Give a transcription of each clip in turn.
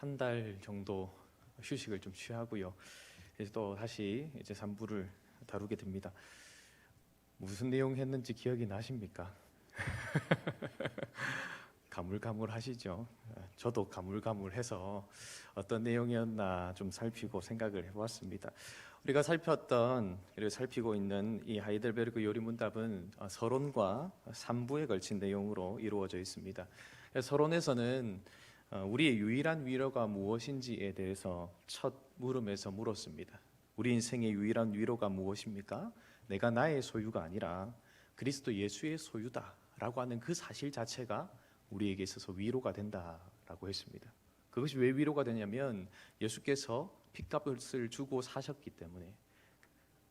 한 달 정도 휴식을 좀 취하고요. 이제 또 다시 이제 3부를 다루게 됩니다. 무슨 내용 했는지 기억이 나십니까? 가물가물하시죠? 저도 가물가물해서 어떤 내용이었나 좀 살피고 생각을 해보았습니다. 우리가 살피고 있는 이 하이델베르그 요리문답은 서론과 3부에 걸친 내용으로 이루어져 있습니다. 서론에서는 우리의 유일한 위로가 무엇인지에 대해서 첫 물음에서 물었습니다. 우리 인생의 유일한 위로가 무엇입니까? 내가 나의 소유가 아니라 그리스도 예수의 소유다라고 하는 그 사실 자체가 우리에게 있어서 위로가 된다라고 했습니다. 그것이 왜 위로가 되냐면 예수께서 핏값을 주고 사셨기 때문에,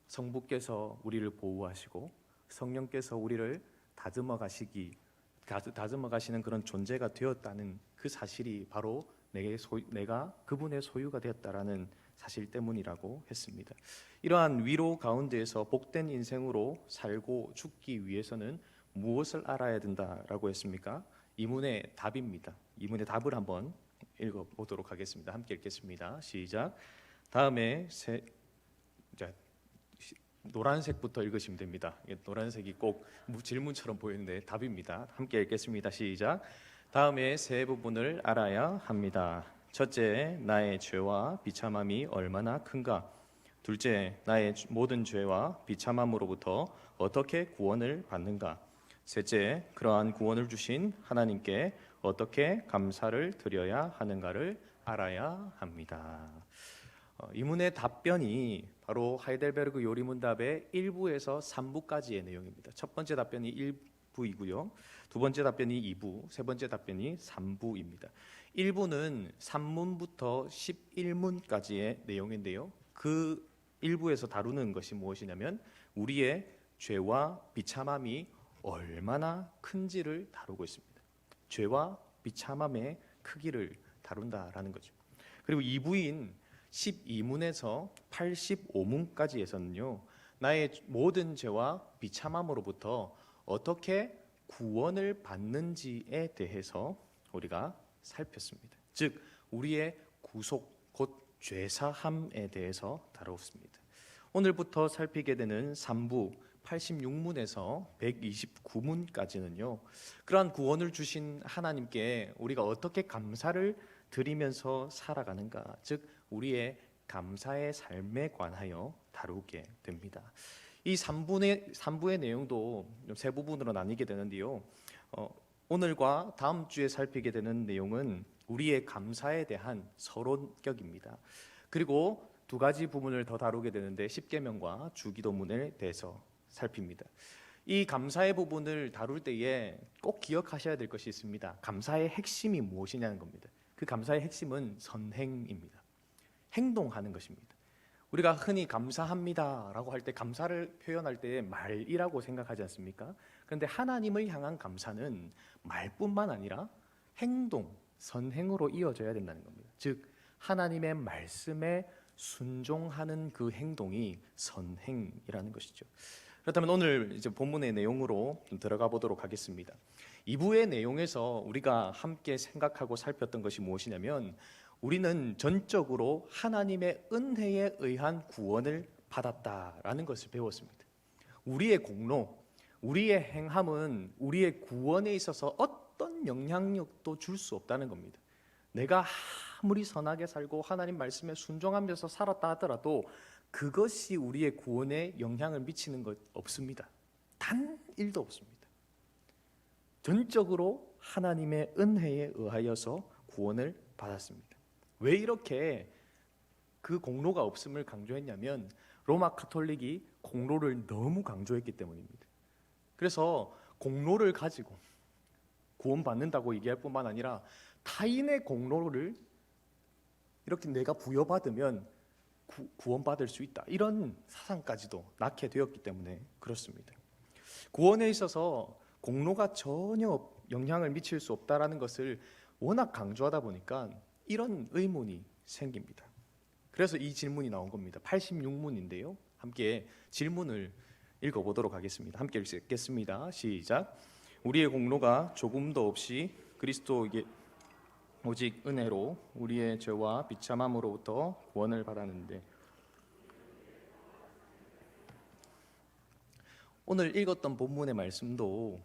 성부께서 우리를 보호하시고 성령께서 우리를 다듬어 가시는 그런 존재가 되었다는 그 사실이 바로 내가 그분의 소유가 되었다라는 사실 때문이라고 했습니다. 이러한 위로 가운데에서 복된 인생으로 살고 죽기 위해서는 무엇을 알아야 된다라고 했습니까? 이문의 답입니다. 이문의 답을 한번 읽어보도록 하겠습니다. 함께 읽겠습니다. 시작. 다음에 노란색부터 읽으시면 됩니다. 노란색이 꼭 질문처럼 보이는데 답입니다. 함께 읽겠습니다. 시작. 다음에 세 부분을 알아야 합니다. 첫째, 나의 죄와 비참함이 얼마나 큰가. 둘째, 나의 모든 죄와 비참함으로부터 어떻게 구원을 받는가. 셋째, 그러한 구원을 주신 하나님께 어떻게 감사를 드려야 하는가를 알아야 합니다. 이문의 답변이 바로 하이델베르그 요리문답의 1부에서 3부까지의 내용입니다. 첫 번째 답변이 1부이고요. 두 번째 답변이 2부, 세 번째 답변이 3부입니다. 1부는 3문부터 11문까지의 내용인데요. 그 1부에서 다루는 것이 무엇이냐면 우리의 죄와 비참함이 얼마나 큰지를 다루고 있습니다. 죄와 비참함의 크기를 다룬다라는 거죠. 그리고 2부인 12문에서 85문까지에서는요, 나의 모든 죄와 비참함으로부터 어떻게 구원을 받는지에 대해서 우리가 살폈습니다. 즉 우리의 구속 곧 죄사함에 대해서 다루었습니다. 오늘부터 살피게 되는 3부 86문에서 129문까지는요, 그러한 구원을 주신 하나님께 우리가 어떻게 감사를 드리면서 살아가는가, 즉 우리의 감사의 삶에 관하여 다루게 됩니다. 이 3부의 내용도 세 부분으로 나뉘게 되는데요, 오늘과 다음 주에 살피게 되는 내용은 우리의 감사에 대한 서론격입니다. 그리고 두 가지 부분을 더 다루게 되는데 십계명과 주기도문에 대해서 살핍니다. 이 감사의 부분을 다룰 때에 꼭 기억하셔야 될 것이 있습니다. 감사의 핵심이 무엇이냐는 겁니다. 그 감사의 핵심은 선행입니다. 행동하는 것입니다. 우리가 흔히 감사합니다 라고 할 때, 감사를 표현할 때 말이라고 생각하지 않습니까? 그런데 하나님을 향한 감사는 말뿐만 아니라 행동, 선행으로 이어져야 된다는 겁니다. 즉 하나님의 말씀에 순종하는 그 행동이 선행이라는 것이죠. 그렇다면 오늘 이제 본문의 내용으로 좀 들어가 보도록 하겠습니다. 2부의 내용에서 우리가 함께 생각하고 살폈던 것이 무엇이냐면, 우리는 전적으로 하나님의 은혜에 의한 구원을 받았다라는 것을 배웠습니다. 우리의 공로, 우리의 행함은 우리의 구원에 있어서 어떤 영향력도 줄 수 없다는 겁니다. 내가 아무리 선하게 살고 하나님 말씀에 순종하면서 살았다 하더라도 그것이 우리의 구원에 영향을 미치는 것 없습니다. 단 1도 없습니다. 전적으로 하나님의 은혜에 의하여서 구원을 받았습니다. 왜 이렇게 그 공로가 없음을 강조했냐면, 로마 가톨릭이 공로를 너무 강조했기 때문입니다. 그래서 공로를 가지고 구원받는다고 얘기할 뿐만 아니라 타인의 공로를 이렇게 내가 부여받으면 구원받을 수 있다, 이런 사상까지도 낳게 되었기 때문에 그렇습니다. 구원에 있어서 공로가 전혀 영향을 미칠 수 없다라는 것을 워낙 강조하다 보니까 이런 의문이 생깁니다. 그래서 이 질문이 나온 겁니다. 86문인데요. 함께 질문을 읽어보도록 하겠습니다. 함께 읽겠습니다. 시작. 우리의 공로가 조금도 없이 그리스도에게 오직 은혜로 우리의 죄와 비참함으로부터 구원을 받았는데, 오늘 읽었던 본문의 말씀도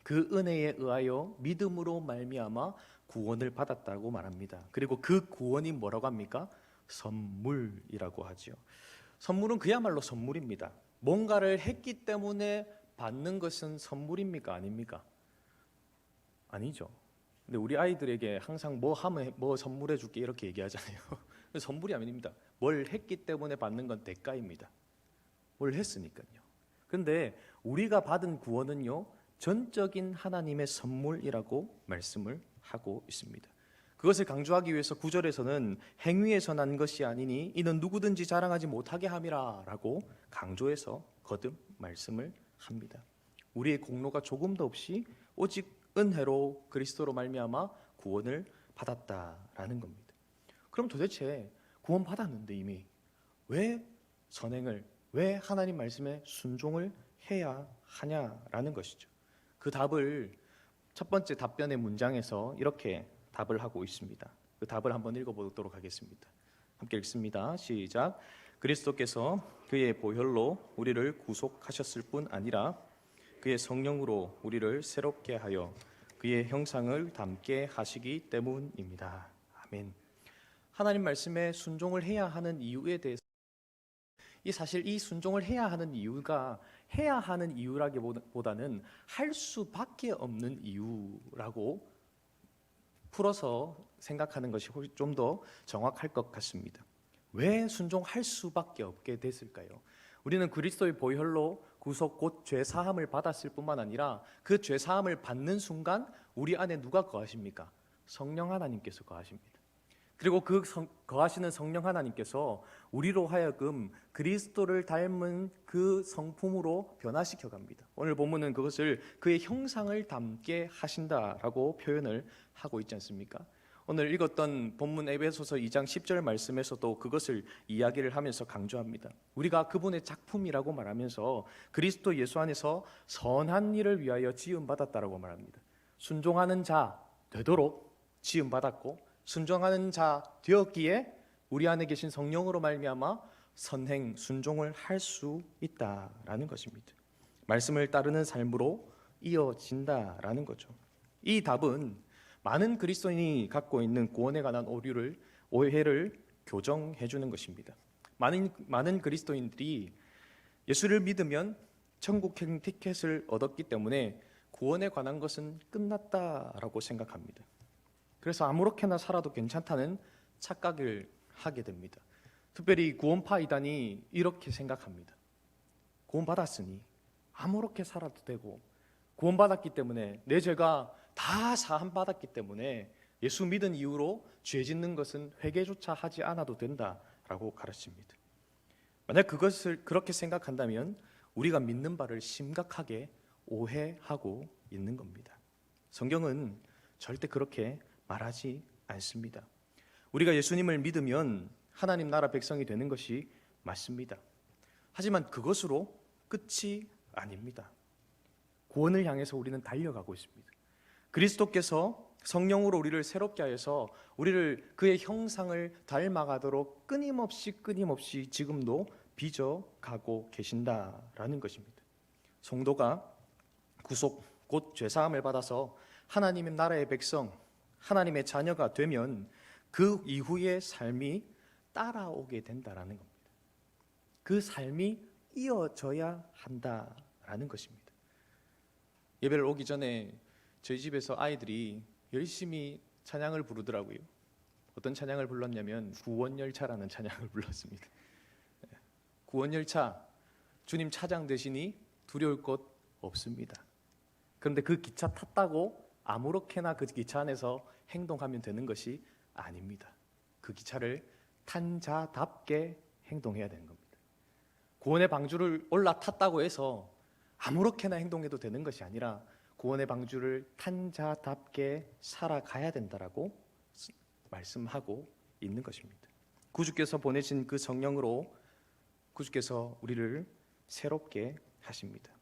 그 은혜에 의하여 믿음으로 말미암아 구원을 받았다고 말합니다. 그리고 그 구원이 뭐라고 합니까? 선물이라고 하죠. 선물은 그야말로 선물입니다. 뭔가를 했기 때문에 받는 것은 선물입니까? 아닙니까? 아니죠. 근데 우리 아이들에게 항상 뭐 하면 뭐 선물해 줄게 이렇게 얘기하잖아요. 선물이 아닙니다. 뭘 했기 때문에 받는 건 대가입니다. 뭘 했으니까요. 근데 우리가 받은 구원은요, 전적인 하나님의 선물이라고 말씀을 하고 있습니다. 그것을 강조하기 위해서 9절에서는 행위에서 난 것이 아니니 이는 누구든지 자랑하지 못하게 함이라 라고 강조해서 거듭 말씀을 합니다. 우리의 공로가 조금도 없이 오직 은혜로 그리스도로 말미암아 구원을 받았다라는 겁니다. 그럼 도대체 구원 받았는데 이미 왜 선행을, 왜 하나님 말씀에 순종을 해야 하냐라는 것이죠. 그 답을 첫 번째 답변의 문장에서 이렇게 답을 하고 있습니다. 그 답을 한번 읽어보도록 하겠습니다. 함께 읽습니다. 시작. 그리스도께서 그의 보혈로 우리를 구속하셨을 뿐 아니라 그의 성령으로 우리를 새롭게 하여 그의 형상을 닮게 하시기 때문입니다. 아멘. 하나님 말씀에 순종을 해야 하는 이유에 대해서, 사실 이 순종을 해야 하는 이유가 해야 하는 이유라기보다는 할 수밖에 없는 이유라고 풀어서 생각하는 것이 좀 더 정확할 것 같습니다. 왜 순종할 수밖에 없게 됐을까요? 우리는 그리스도의 보혈로 구속 곧 죄사함을 받았을 뿐만 아니라 그 죄사함을 받는 순간 우리 안에 누가 거하십니까? 성령 하나님께서 거하십니다. 그리고 그 거하시는 성령 하나님께서 우리로 하여금 그리스도를 닮은 그 성품으로 변화시켜 갑니다. 오늘 본문은 그것을 그의 형상을 담게 하신다라고 표현을 하고 있지 않습니까? 오늘 읽었던 본문 에베소서 2장 10절 말씀에서도 그것을 이야기를 하면서 강조합니다. 우리가 그분의 작품이라고 말하면서 그리스도 예수 안에서 선한 일을 위하여 지음받았다라고 말합니다. 순종하는 자 되도록 지음받았고 순종하는 자 되었기에 우리 안에 계신 성령으로 말미암아 선행 순종을 할 수 있다라는 것입니다. 말씀을 따르는 삶으로 이어진다라는 거죠. 이 답은 많은 그리스도인이 갖고 있는 구원에 관한 오해를 교정해 주는 것입니다. 많은 그리스도인들이 예수를 믿으면 천국행 티켓을 얻었기 때문에 구원에 관한 것은 끝났다라고 생각합니다. 그래서 아무렇게나 살아도 괜찮다는 착각을 하게 됩니다. 특별히 구원파 이단이 이렇게 생각합니다. 구원받았으니 아무렇게 살아도 되고, 구원받았기 때문에 내 죄가 다 사함받았기 때문에 예수 믿은 이후로 죄 짓는 것은 회개조차 하지 않아도 된다라고 가르칩니다. 만약 그것을 그렇게 생각한다면 우리가 믿는 바를 심각하게 오해하고 있는 겁니다. 성경은 절대 그렇게 말하지 않습니다. 우리가 예수님을 믿으면 하나님 나라 백성이 되는 것이 맞습니다. 하지만 그것으로 끝이 아닙니다. 구원을 향해서 우리는 달려가고 있습니다. 그리스도께서 성령으로 우리를 새롭게 하여서 우리를 그의 형상을 닮아가도록 끊임없이 지금도 빚어가고 계신다라는 것입니다. 성도가 구속 곧 죄사함을 받아서 하나님의 나라의 백성, 하나님의 자녀가 되면 그 이후의 삶이 따라오게 된다라는 겁니다. 그 삶이 이어져야 한다라는 것입니다. 예배를 오기 전에 저희 집에서 아이들이 열심히 찬양을 부르더라고요. 어떤 찬양을 불렀냐면 구원열차라는 찬양을 불렀습니다. 구원열차, 주님 차장 되시니 두려울 것 없습니다. 그런데 그 기차 탔다고 아무렇게나 그 기차 안에서 행동하면 되는 것이 아닙니다. 그 기차를 탄 자답게 행동해야 되는 겁니다. 구원의 방주를 올라탔다고 해서 아무렇게나 행동해도 되는 것이 아니라 구원의 방주를 탄 자답게 살아가야 된다라고 말씀하고 있는 것입니다. 구주께서 보내신 그 성령으로 구주께서 우리를 새롭게 하십니다.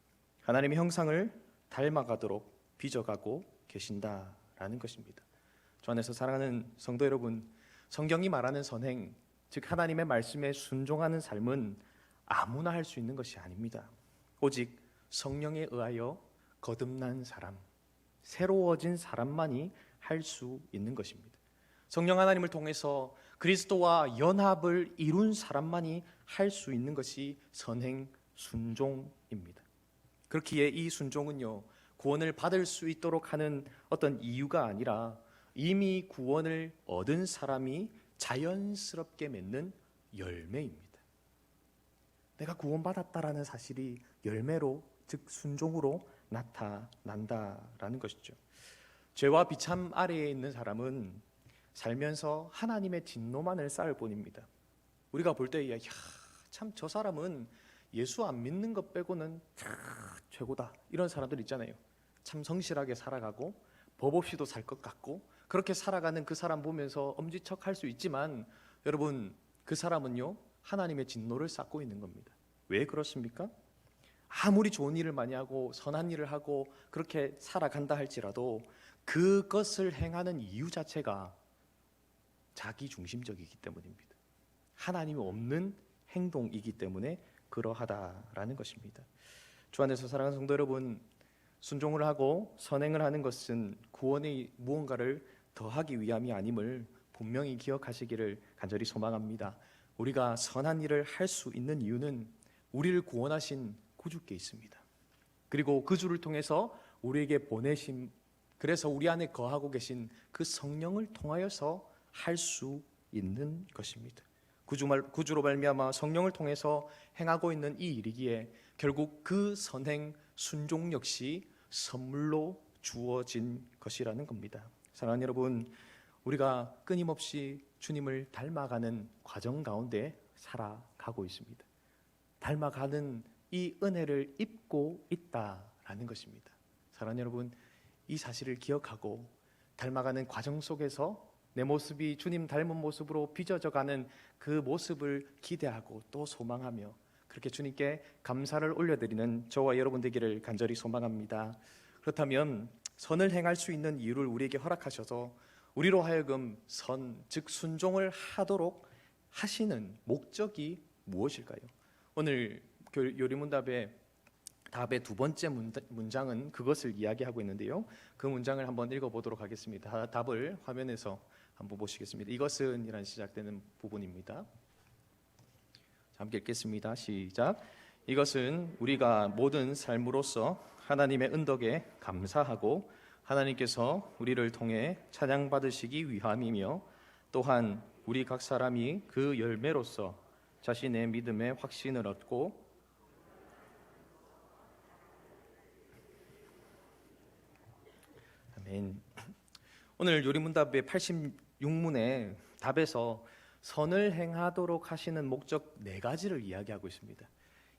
하나님의 형상을 닮아가도록 빚어가고 계신다라는 것입니다. 주 안에서 사랑하는 성도 여러분, 성경이 말하는 선행, 즉 하나님의 말씀에 순종하는 삶은 아무나 할 수 있는 것이 아닙니다. 오직 성령에 의하여 거듭난 사람, 새로워진 사람만이 할 수 있는 것입니다. 성령 하나님을 통해서 그리스도와 연합을 이룬 사람만이 할 수 있는 것이 선행 순종입니다. 그렇기에 이 순종은요, 구원을 받을 수 있도록 하는 어떤 이유가 아니라 이미 구원을 얻은 사람이 자연스럽게 맺는 열매입니다. 내가 구원받았다라는 사실이 열매로, 즉 순종으로 나타난다라는 것이죠. 죄와 비참 아래에 있는 사람은 살면서 하나님의 진노만을 쌓을 뿐입니다. 우리가 볼 때야, 참 저 사람은 예수 안 믿는 것 빼고는 최고다, 이런 사람들 있잖아요. 참 성실하게 살아가고 법 없이도 살 것 같고 그렇게 살아가는 그 사람 보면서 엄지척할 수 있지만, 여러분, 그 사람은요 하나님의 진노를 쌓고 있는 겁니다. 왜 그렇습니까? 아무리 좋은 일을 많이 하고 선한 일을 하고 그렇게 살아간다 할지라도 그것을 행하는 이유 자체가 자기 중심적이기 때문입니다. 하나님이 없는 행동이기 때문에 그러하다라는 것입니다. 주 안에서 사랑하는 성도 여러분, 순종을 하고 선행을 하는 것은 구원의 무언가를 더하기 위함이 아님을 분명히 기억하시기를 간절히 소망합니다. 우리가 선한 일을 할 수 있는 이유는 우리를 구원하신 구주께 있습니다. 그리고 그 주를 통해서 우리에게 보내신, 그래서 우리 안에 거하고 계신 그 성령을 통하여서 할 수 있는 것입니다. 구주로 말미암아 성령을 통해서 행하고 있는 이 일이기에 결국 그 선행 순종 역시 선물로 주어진 것이라는 겁니다. 사랑하는 여러분, 우리가 끊임없이 주님을 닮아가는 과정 가운데 살아가고 있습니다. 닮아가는 이 은혜를 입고 있다라는 것입니다. 사랑하는 여러분, 이 사실을 기억하고 닮아가는 과정 속에서 내 모습이 주님 닮은 모습으로 빚어져가는 그 모습을 기대하고 또 소망하며 그렇게 주님께 감사를 올려드리는 저와 여러분 되기를 간절히 소망합니다. 그렇다면 선을 행할 수 있는 이유를 우리에게 허락하셔서 우리로 하여금 선, 즉 순종을 하도록 하시는 목적이 무엇일까요? 오늘 요리문답의 답의 두 번째 문장은 그것을 이야기하고 있는데요, 그 문장을 한번 읽어보도록 하겠습니다. 답을 화면에서 한번 보시겠습니다. 이것은 이란 시작되는 부분입니다. 함께 읽겠습니다. 시작. 이것은 우리가 모든 삶으로서 하나님의 은덕에 감사하고 하나님께서 우리를 통해 찬양받으시기 위함이며, 또한 우리 각 사람이 그 열매로서 자신의 믿음의 확신을 얻고 아멘. 오늘 요리문답의 86문의 답에서 선을 행하도록 하시는 목적 4가지를 이야기하고 있습니다.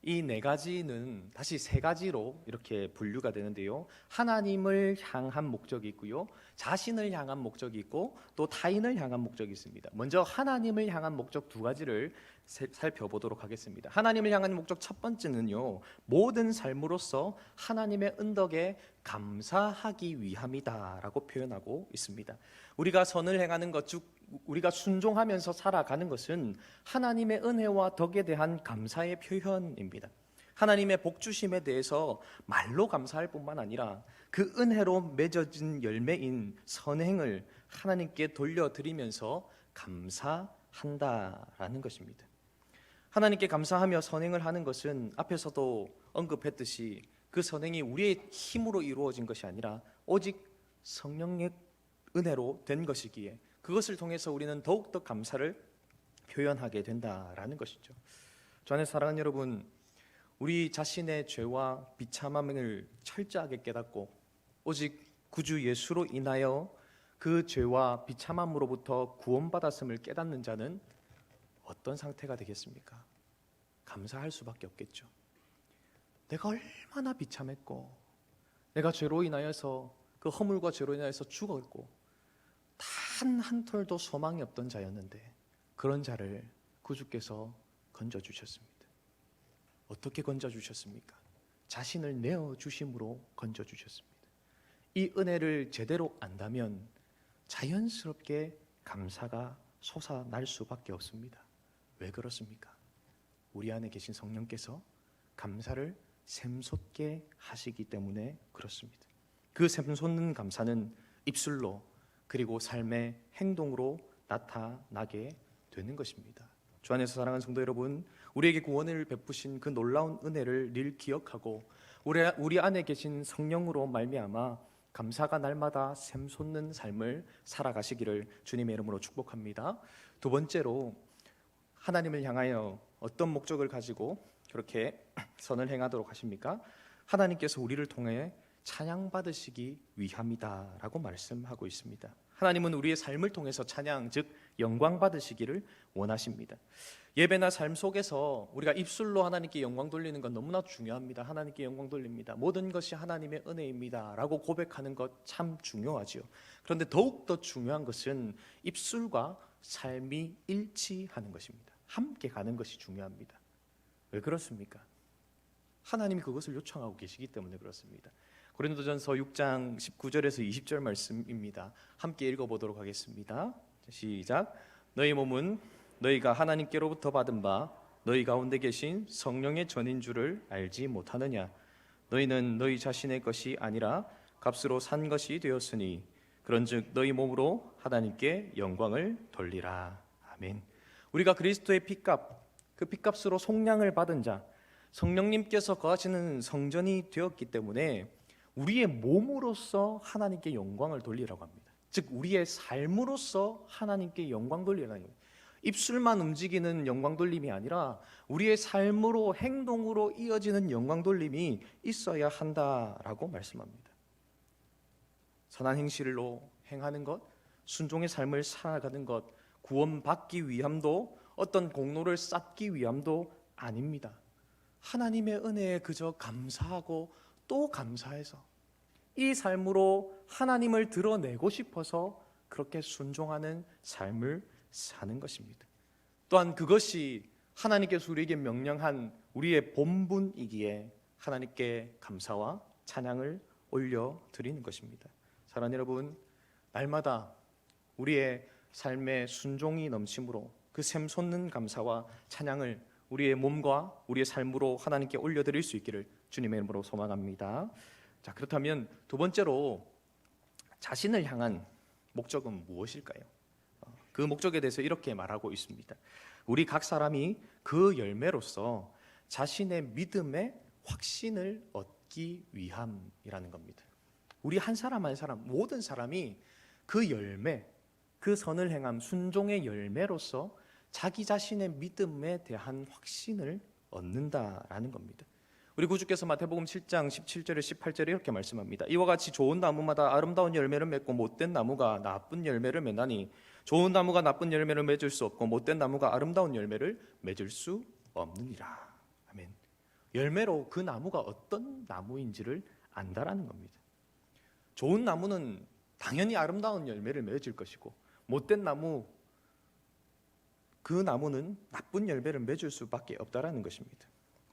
이 4가지는 다시 3가지로 이렇게 분류가 되는데요, 하나님을 향한 목적이 있고요, 자신을 향한 목적이 있고 또 타인을 향한 목적이 있습니다. 먼저 하나님을 향한 목적 2가지를 살펴보도록 하겠습니다. 하나님을 향한 목적 첫 번째는요, 모든 삶으로서 하나님의 은덕에 감사하기 위함이다라고 표현하고 있습니다. 우리가 선을 행하는 것, 즉 우리가 순종하면서 살아가는 것은 하나님의 은혜와 덕에 대한 감사의 표현입니다. 하나님의 복주심에 대해서 말로 감사할 뿐만 아니라 그 은혜로 맺어진 열매인 선행을 하나님께 돌려드리면서 감사한다라는 것입니다. 하나님께 감사하며 선행을 하는 것은 앞에서도 언급했듯이 그 선행이 우리의 힘으로 이루어진 것이 아니라 오직 성령의 은혜로 된 것이기에 그것을 통해서 우리는 더욱더 감사를 표현하게 된다라는 것이죠. 주 안에 사랑하는 여러분, 우리 자신의 죄와 비참함을 철저하게 깨닫고 오직 구주 예수로 인하여 그 죄와 비참함으로부터 구원받았음을 깨닫는 자는 어떤 상태가 되겠습니까? 감사할 수밖에 없겠죠. 내가 얼마나 비참했고, 내가 죄로 인하여서 그 허물과 죄로 인하여서 죽었고 단 한 톨도 소망이 없던 자였는데 그런 자를 구주께서 건져주셨습니다. 어떻게 건져주셨습니까? 자신을 내어주심으로 건져주셨습니다. 이 은혜를 제대로 안다면 자연스럽게 감사가 솟아날 수밖에 없습니다. 왜 그렇습니까? 우리 안에 계신 성령께서 감사를 샘솟게 하시기 때문에 그렇습니다. 그 샘솟는 감사는 입술로 그리고 삶의 행동으로 나타나게 되는 것입니다. 주 안에서 사랑하는 성도 여러분, 우리에게 구원을 베푸신 그 놀라운 은혜를 늘 기억하고 우리 안에 계신 성령으로 말미암아 감사가 날마다 샘솟는 삶을 살아가시기를 주님의 이름으로 축복합니다. 두 번째로, 하나님을 향하여 어떤 목적을 가지고 그렇게 선을 행하도록 하십니까? 하나님께서 우리를 통해 찬양받으시기 위함이다라고 말씀하고 있습니다. 하나님은 우리의 삶을 통해서 찬양, 즉 영광 받으시기를 원하십니다. 예배나 삶 속에서 우리가 입술로 하나님께 영광 돌리는 건 너무나 중요합니다. 하나님께 영광 돌립니다. 모든 것이 하나님의 은혜입니다 라고 고백하는 것 참 중요하지요. 그런데 더욱더 중요한 것은 입술과 삶이 일치하는 것입니다. 함께 가는 것이 중요합니다. 왜 그렇습니까? 하나님이 그것을 요청하고 계시기 때문에 그렇습니다. 고린도전서 6장 19절에서 20절 말씀입니다. 함께 읽어보도록 하겠습니다. 시작. 너희 몸은 너희가 하나님께로부터 받은 바 너희 가운데 계신 성령의 전인 줄을 알지 못하느냐? 너희는 너희 자신의 것이 아니라 값으로 산 것이 되었으니 그런즉 너희 몸으로 하나님께 영광을 돌리라. 아멘. 우리가 그리스도의 핏값, 그 핏값으로 속량을 받은 자, 성령님께서 거하시는 성전이 되었기 때문에 우리의 몸으로서 하나님께 영광을 돌리라고 합니다. 즉 우리의 삶으로서 하나님께 영광 돌리라는 겁니다. 입술만 움직이는 영광 돌림이 아니라 우리의 삶으로, 행동으로 이어지는 영광 돌림이 있어야 한다라고 말씀합니다. 선한 행실로 행하는 것, 순종의 삶을 살아가는 것, 구원받기 위함도 어떤 공로를 쌓기 위함도 아닙니다. 하나님의 은혜에 그저 감사하고 또 감사해서 이 삶으로 하나님을 드러내고 싶어서 그렇게 순종하는 삶을 사는 것입니다. 또한 그것이 하나님께서 우리에게 명령한 우리의 본분이기에 하나님께 감사와 찬양을 올려드리는 것입니다. 사랑하는 여러분, 날마다 우리의 삶의 순종이 넘침으로 그 샘솟는 감사와 찬양을 우리의 몸과 우리의 삶으로 하나님께 올려드릴 수 있기를 주님의 이름으로 소망합니다. 자, 그렇다면 두 번째로 자신을 향한 목적은 무엇일까요? 그 목적에 대해서 이렇게 말하고 있습니다. 우리 각 사람이 그 열매로서 자신의 믿음의 확신을 얻기 위함이라는 겁니다. 우리 한 사람 한 사람, 모든 사람이 그 열매, 그 선을 행함, 순종의 열매로서 자기 자신의 믿음에 대한 확신을 얻는다라는 겁니다. 우리 구주께서 마태복음 7장 17절에 18절에 이렇게 말씀합니다. 이와 같이 좋은 나무마다 아름다운 열매를 맺고 못된 나무가 나쁜 열매를 맺나니 좋은 나무가 나쁜 열매를 맺을 수 없고 못된 나무가 아름다운 열매를 맺을 수 없느니라. 아멘. 열매로 그 나무가 어떤 나무인지를 안다라는 겁니다. 좋은 나무는 당연히 아름다운 열매를 맺을 것이고 못된 나무, 그 나무는 나쁜 열매를 맺을 수밖에 없다라는 것입니다.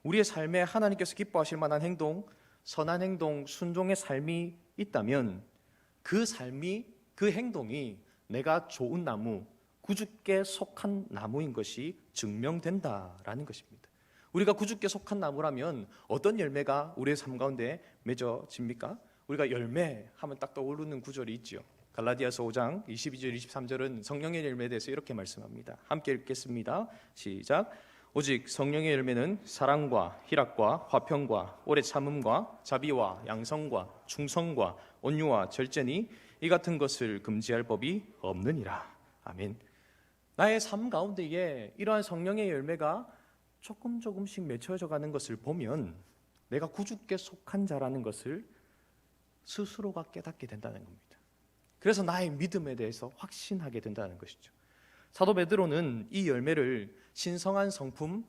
우리의 삶에 하나님께서 기뻐하실 만한 행동, 선한 행동, 순종의 삶이 있다면 그 삶이, 그 행동이 내가 좋은 나무, 구주께 속한 나무인 것이 증명된다라는 것입니다. 우리가 구주께 속한 나무라면 어떤 열매가 우리의 삶 가운데 맺어집니까? 우리가 열매 하면 딱 떠오르는 구절이 있죠. 갈라디아서 5장 22절 23절은 성령의 열매에 대해서 이렇게 말씀합니다. 함께 읽겠습니다. 시작. 오직 성령의 열매는 사랑과 희락과 화평과 오래 참음과 자비와 양성과 충성과 온유와 절제니 이 같은 것을 금지할 법이 없느니라. 아멘. 나의 삶 가운데에 이러한 성령의 열매가 조금씩 맺혀져 가는 것을 보면 내가 구주께 속한 자라는 것을 스스로가 깨닫게 된다는 겁니다. 그래서 나의 믿음에 대해서 확신하게 된다는 것이죠. 사도 베드로는 이 열매를 신성한 성품,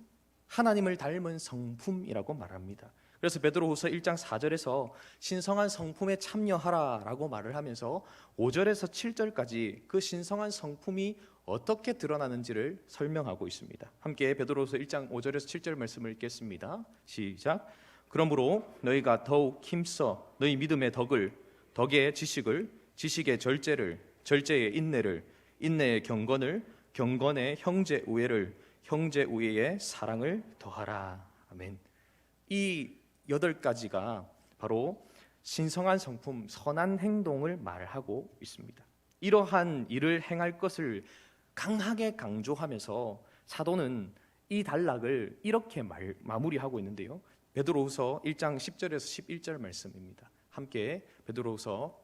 하나님을 닮은 성품이라고 말합니다. 그래서 베드로후서 1장 4절에서 신성한 성품에 참여하라라고 말을 하면서 5절에서 7절까지 그 신성한 성품이 어떻게 드러나는지를 설명하고 있습니다. 함께 베드로후서 1장 5절에서 7절 말씀을 읽겠습니다. 시작. 그러므로 너희가 더욱 힘써 너희 믿음의 덕을, 덕의 지식을, 지식의 절제를, 절제의 인내를, 인내의 경건을, 경건의 형제 우애를, 형제 우애의 사랑을 더하라. 아멘. 이 8가지가 바로 신성한 성품, 선한 행동을 말하고 있습니다. 이러한 일을 행할 것을 강하게 강조하면서 사도는 이 단락을 이렇게 마무리하고 있는데요. 베드로후서 1장 10절에서 11절 말씀입니다. 함께 베드로후서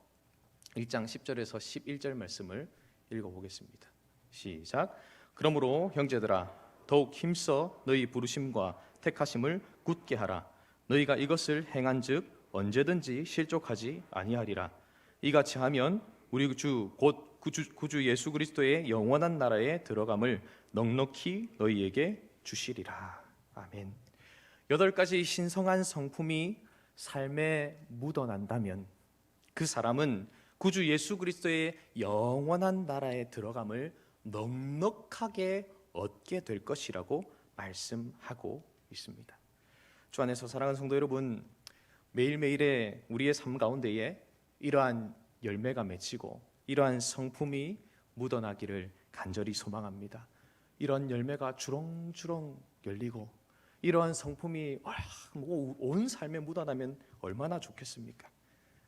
1장 10절에서 11절 말씀을 읽어보겠습니다. 시작. 그러므로 형제들아 더욱 힘써 너희 부르심과 택하심을 굳게 하라. 너희가 이것을 행한즉 언제든지 실족하지 아니하리라. 이같이 하면 우리 주 곧 구주 예수 그리스도의 영원한 나라에 들어감을 넉넉히 너희에게 주시리라. 아멘. 8가지 신성한 성품이 삶에 묻어난다면 그 사람은 구주 예수 그리스도의 영원한 나라에 들어감을 넉넉하게 얻게 될 것이라고 말씀하고 있습니다. 주 안에서 사랑하는 성도 여러분, 매일매일의 우리의 삶 가운데에 이러한 열매가 맺히고 이러한 성품이 묻어나기를 간절히 소망합니다. 이런 열매가 주렁주렁 열리고 이러한 성품이 온 삶에 묻어나면 얼마나 좋겠습니까?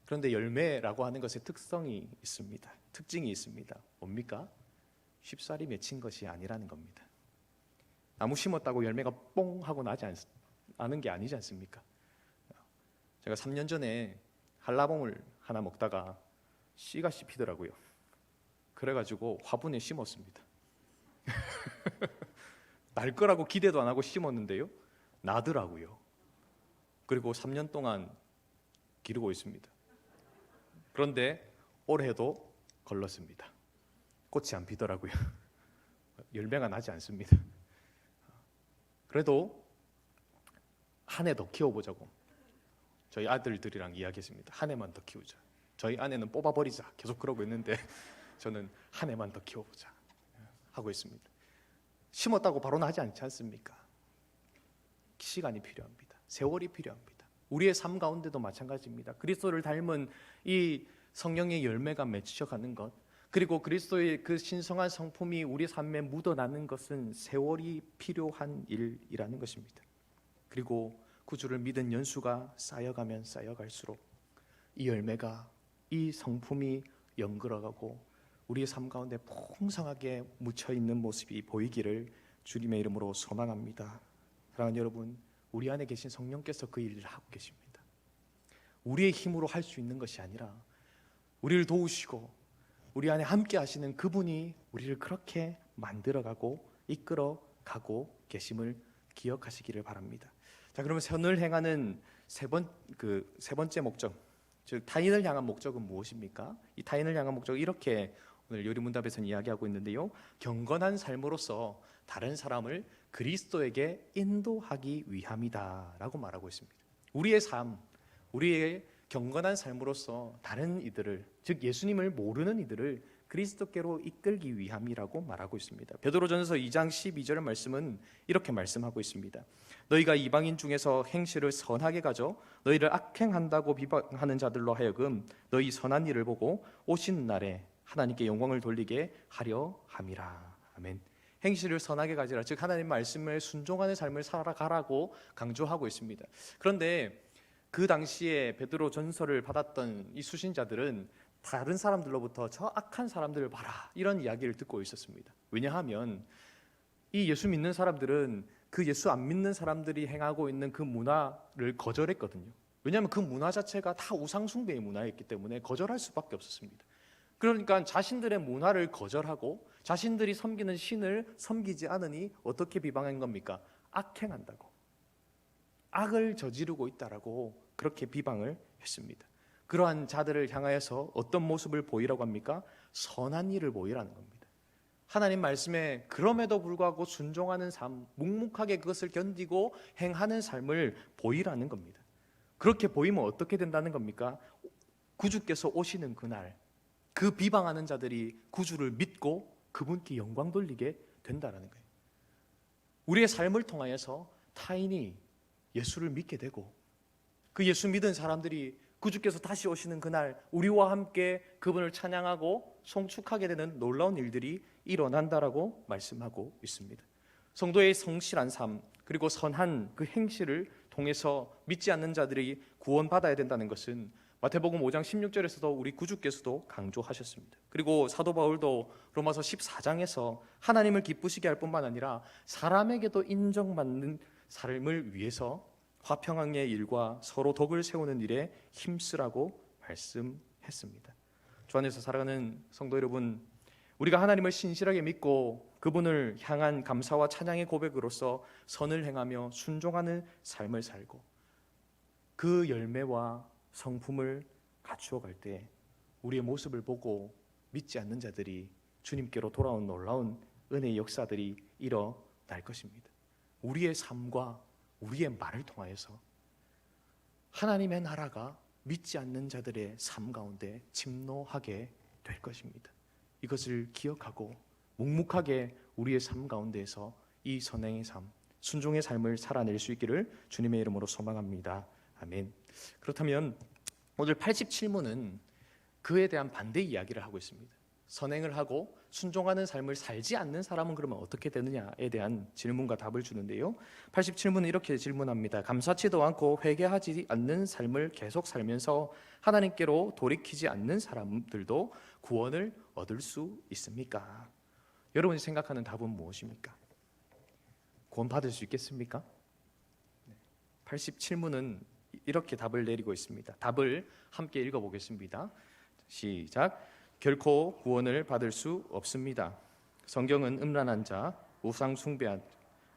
그런데 열매라고 하는 것에 특성이 있습니다. 특징이 있습니다. 뭡니까? 쉽사리 맺힌 것이 아니라는 겁니다. 나무 심었다고 열매가 뽕 하고 나지 않은 게 아니지 않습니까? 제가 3년 전에 한라봉을 하나 먹다가 씨가 씹히더라고요. 그래가지고 화분에 심었습니다. 날 거라고 기대도 안 하고 심었는데요, 나더라고요. 그리고 3년 동안 기르고 있습니다. 그런데 올해도 걸렀습니다. 꽃이 안 피더라고요. 열매가 나지 않습니다. 그래도 한 해 더 키워보자고 저희 아들들이랑 이야기했습니다. 한 해만 더 키우자. 저희 아내는 뽑아버리자 계속 그러고 있는데 저는 한 해만 더 키워보자 하고 있습니다. 심었다고 바로 나지 않지 않습니까? 시간이 필요합니다. 세월이 필요합니다. 우리의 삶 가운데도 마찬가지입니다. 그리스도를 닮은 이 성령의 열매가 맺혀가는 것, 그리고 그리스도의 그 신성한 성품이 우리 삶에 묻어나는 것은 세월이 필요한 일이라는 것입니다. 그리고 구주를 믿은 연수가 쌓여가면 쌓여갈수록 이 열매가, 이 성품이 연결어가고 우리의 삶 가운데 풍성하게 묻혀있는 모습이 보이기를 주님의 이름으로 소망합니다. 사랑하는 여러분, 우리 안에 계신 성령께서 그 일을 하고 계십니다. 우리의 힘으로 할 수 있는 것이 아니라 우리를 도우시고 우리 안에 함께 하시는 그분이 우리를 그렇게 만들어가고 이끌어가고 계심을 기억하시기를 바랍니다. 자, 그러면 선을 행하는 세 번째 목적, 즉 타인을 향한 목적은 무엇입니까? 이 타인을 향한 목적은 이렇게 오늘 요리문답에서는 이야기하고 있는데요, 경건한 삶으로서 다른 사람을 그리스도에게 인도하기 위함이다라고 말하고 있습니다. 우리의 삶, 우리의 경건한 삶으로서 다른 이들을, 즉 예수님을 모르는 이들을 그리스도께로 이끌기 위함이라고 말하고 있습니다. 베드로전서 2장 12절 말씀은 이렇게 말씀하고 있습니다. 너희가 이방인 중에서 행실을 선하게 가져 너희를 악행한다고 비방하는 자들로 하여금 너희 선한 일을 보고 오시는 날에 하나님께 영광을 돌리게 하려 함이라. 아멘. 행실을 선하게 가지라, 즉 하나님 말씀에 순종하는 삶을 살아가라고 강조하고 있습니다. 그런데 그 당시에 베드로 전서를 받았던 이 수신자들은 다른 사람들로부터 저 악한 사람들을 봐라 이런 이야기를 듣고 있었습니다. 왜냐하면 이 예수 믿는 사람들은 그 예수 안 믿는 사람들이 행하고 있는 그 문화를 거절했거든요. 왜냐하면 그 문화 자체가 다 우상숭배의 문화였기 때문에 거절할 수밖에 없었습니다. 그러니까 자신들의 문화를 거절하고 자신들이 섬기는 신을 섬기지 않으니 어떻게 비방한 겁니까? 악행한다고, 악을 저지르고 있다라고 그렇게 비방을 했습니다. 그러한 자들을 향하여서 어떤 모습을 보이라고 합니까? 선한 일을 보이라는 겁니다. 하나님 말씀에 그럼에도 불구하고 순종하는 삶, 묵묵하게 그것을 견디고 행하는 삶을 보이라는 겁니다. 그렇게 보이면 어떻게 된다는 겁니까? 구주께서 오시는 그날 그 비방하는 자들이 구주를 믿고 그분께 영광 돌리게 된다는 거예요. 우리의 삶을 통하여서 타인이 예수를 믿게 되고 그 예수 믿은 사람들이 구주께서 다시 오시는 그날 우리와 함께 그분을 찬양하고 송축하게 되는 놀라운 일들이 일어난다라고 말씀하고 있습니다. 성도의 성실한 삶 그리고 선한 그 행실을 통해서 믿지 않는 자들이 구원받아야 된다는 것은 마태복음 5장 16절에서도 우리 구주께서도 강조하셨습니다. 그리고 사도 바울도 로마서 14장에서 하나님을 기쁘시게 할 뿐만 아니라 사람에게도 인정받는 삶을 위해서 화평의 일과 서로 덕을 세우는 일에 힘쓰라고 말씀했습니다. 주 안에서 살아가는 성도 여러분, 우리가 하나님을 신실하게 믿고 그분을 향한 감사와 찬양의 고백으로서 선을 행하며 순종하는 삶을 살고 그 열매와 성품을 갖추어 갈 때 우리의 모습을 보고 믿지 않는 자들이 주님께로 돌아온 놀라운 은혜의 역사들이 일어날 것입니다. 우리의 삶과 우리의 말을 통하여서 하나님의 나라가 믿지 않는 자들의 삶 가운데 침노하게 될 것입니다. 이것을 기억하고 묵묵하게 우리의 삶 가운데에서 이 선행의 삶, 순종의 삶을 살아낼 수 있기를 주님의 이름으로 소망합니다. 아멘. 그렇다면 오늘 87문은 그에 대한 반대 이야기를 하고 있습니다. 선행을 하고 순종하는 삶을 살지 않는 사람은 그러면 어떻게 되느냐에 대한 질문과 답을 주는데요. 87문은 이렇게 질문합니다. 감사치도 않고 회개하지 않는 삶을 계속 살면서 하나님께로 돌이키지 않는 사람들도 구원을 얻을 수 있습니까? 여러분이 생각하는 답은 무엇입니까? 구원받을 수 있겠습니까? 87문은 이렇게 답을 내리고 있습니다. 답을 함께 읽어보겠습니다. 시작. 결코 구원을 받을 수 없습니다. 성경은 음란한 자, 우상 숭배한,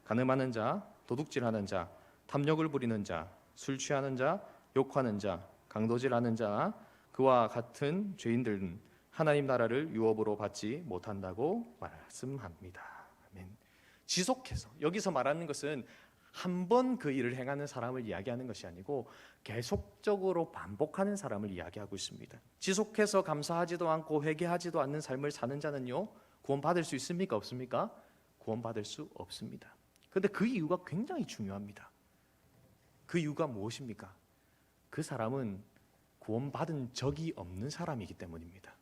간음하는 자, 도둑질하는 자, 탐욕을 부리는 자, 술 취하는 자, 욕하는 자, 강도질하는 자, 그와 같은 죄인들은 하나님 나라를 유업으로 받지 못한다고 말씀합니다. 아멘. 지속해서 여기서 말하는 것은 한 번 그 일을 행하는 사람을 이야기하는 것이 아니고 계속적으로 반복하는 사람을 이야기하고 있습니다. 지속해서 감사하지도 않고 회개하지도 않는 삶을 사는 자는요, 구원받을 수 있습니까? 없습니까? 구원받을 수 없습니다. 그런데 그 이유가 굉장히 중요합니다. 그 이유가 무엇입니까? 그 사람은 구원받은 적이 없는 사람이기 때문입니다.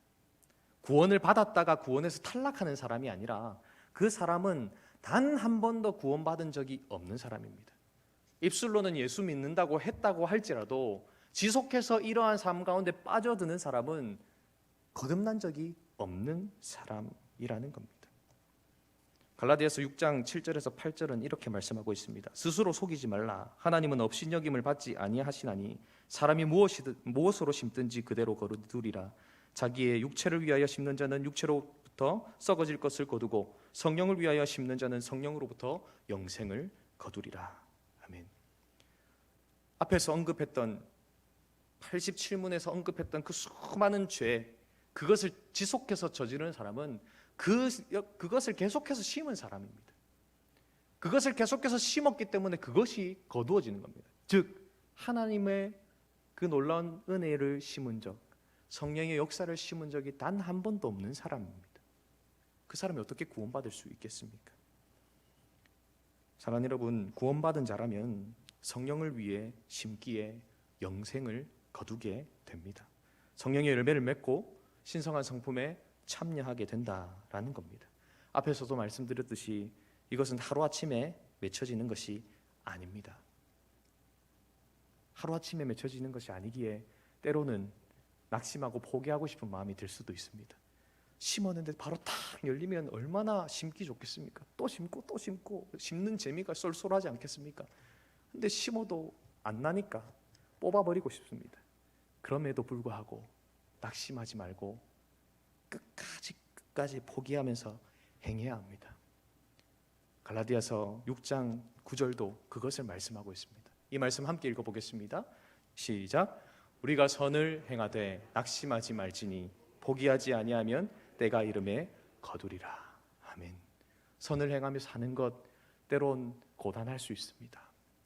구원을 받았다가 구원에서 탈락하는 사람이 아니라 그 사람은 단 한 번도 구원받은 적이 없는 사람입니다. 입술로는 예수 믿는다고 했다고 할지라도 지속해서 이러한 삶 가운데 빠져드는 사람은 거듭난 적이 없는 사람이라는 겁니다. 갈라디아서 6장 7절에서 8절은 이렇게 말씀하고 있습니다. 스스로 속이지 말라. 하나님은 업신여김을 받지 아니하시나니 사람이 무엇으로 심든지 그대로 거두리라. 자기의 육체를 위하여 심는 자는 육체로부터 썩어질 것을 거두고 성령을 위하여 심는 자는 성령으로부터 영생을 거두리라. 아멘. 앞에서 언급했던 87문에서 언급했던 그 수많은 죄, 그것을 지속해서 저지르는 사람은 그것을 계속해서 심은 사람입니다. 그것을 계속해서 심었기 때문에 그것이 거두어지는 겁니다. 즉 하나님의 그 놀라운 은혜를 심은 적, 성령의 역사를 심은 적이 단 한 번도 없는 사람입니다. 그 사람이 어떻게 구원받을 수 있겠습니까? 사랑하는 여러분, 구원받은 자라면 성령을 위해 심기에 영생을 거두게 됩니다. 성령의 열매를 맺고 신성한 성품에 참여하게 된다라는 겁니다. 앞에서도 말씀드렸듯이 이것은 하루아침에 맺혀지는 것이 아닙니다. 하루아침에 맺혀지는 것이 아니기에 때로는 낙심하고 포기하고 싶은 마음이 들 수도 있습니다. 심었는데 바로 탁 열리면 얼마나 심기 좋겠습니까? 또 심고 또 심고 심는 재미가 쏠쏠하지 않겠습니까? 근데 심어도 안 나니까 뽑아버리고 싶습니다. 그럼에도 불구하고 낙심하지 말고 끝까지 포기하면서 행해야 합니다. 갈라디아서 6장 9절도 그것을 말씀하고 있습니다. 이 말씀 함께 읽어보겠습니다. 시작. 우리가 선을 행하되 낙심하지 말지니 포기하지 아니하면 때가 이름에 거두리라. 아멘. 선을 행하며 사는 것 때론 고단할 수 있습니다.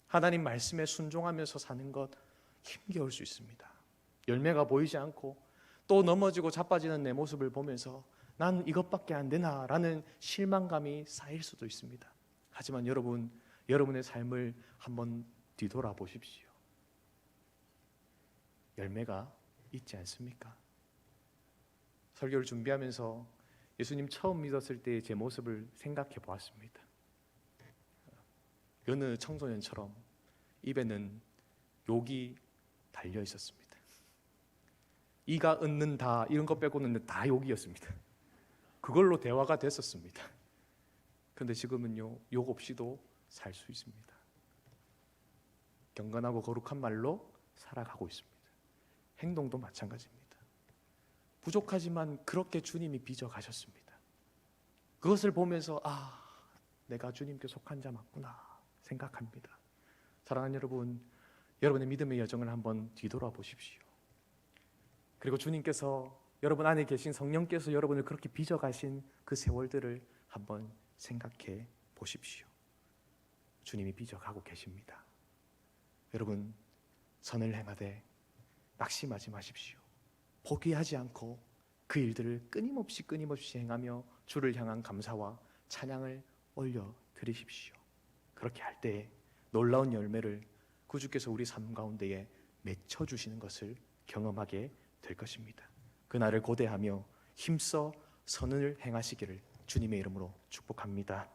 하나님 말씀에 순종하면서 사는 것 힘겨울 수 있습니다. 열매가 보이지 않고 또 넘어지고 자빠지는 내 모습을 보면서 난 이것밖에 안 되나라는 실망감이 쌓일 수도 있습니다. 하지만 여러분의 삶을 한번 뒤돌아보십시오. 열매가 있지 않습니까? 설교를 준비하면서 예수님 처음 믿었을 때의 제 모습을 생각해 보았습니다. 여느 청소년처럼 입에는 욕이 달려 있었습니다. 이가 은는다 이런 것 빼고는 다 욕이었습니다. 그걸로 대화가 됐었습니다. 그런데 지금은요, 욕 없이도 살 수 있습니다. 경건하고 거룩한 말로 살아가고 있습니다. 행동도 마찬가지입니다. 부족하지만 그렇게 주님이 빚어가셨습니다. 그것을 보면서 내가 주님께 속한 자 맞구나 생각합니다. 사랑하는 여러분, 여러분의 믿음의 여정을 한번 뒤돌아 보십시오. 그리고 주님께서 여러분 안에 계신 성령께서 여러분을 그렇게 빚어가신 그 세월들을 한번 생각해 보십시오. 주님이 빚어가고 계십니다. 여러분, 선을 행하되 낙심하지 마십시오. 포기하지 않고 그 일들을 끊임없이 행하며 주를 향한 감사와 찬양을 올려드리십시오. 그렇게 할 때에 놀라운 열매를 구주께서 우리 삶 가운데에 맺혀주시는 것을 경험하게 될 것입니다. 그날을 고대하며 힘써 선을 행하시기를 주님의 이름으로 축복합니다.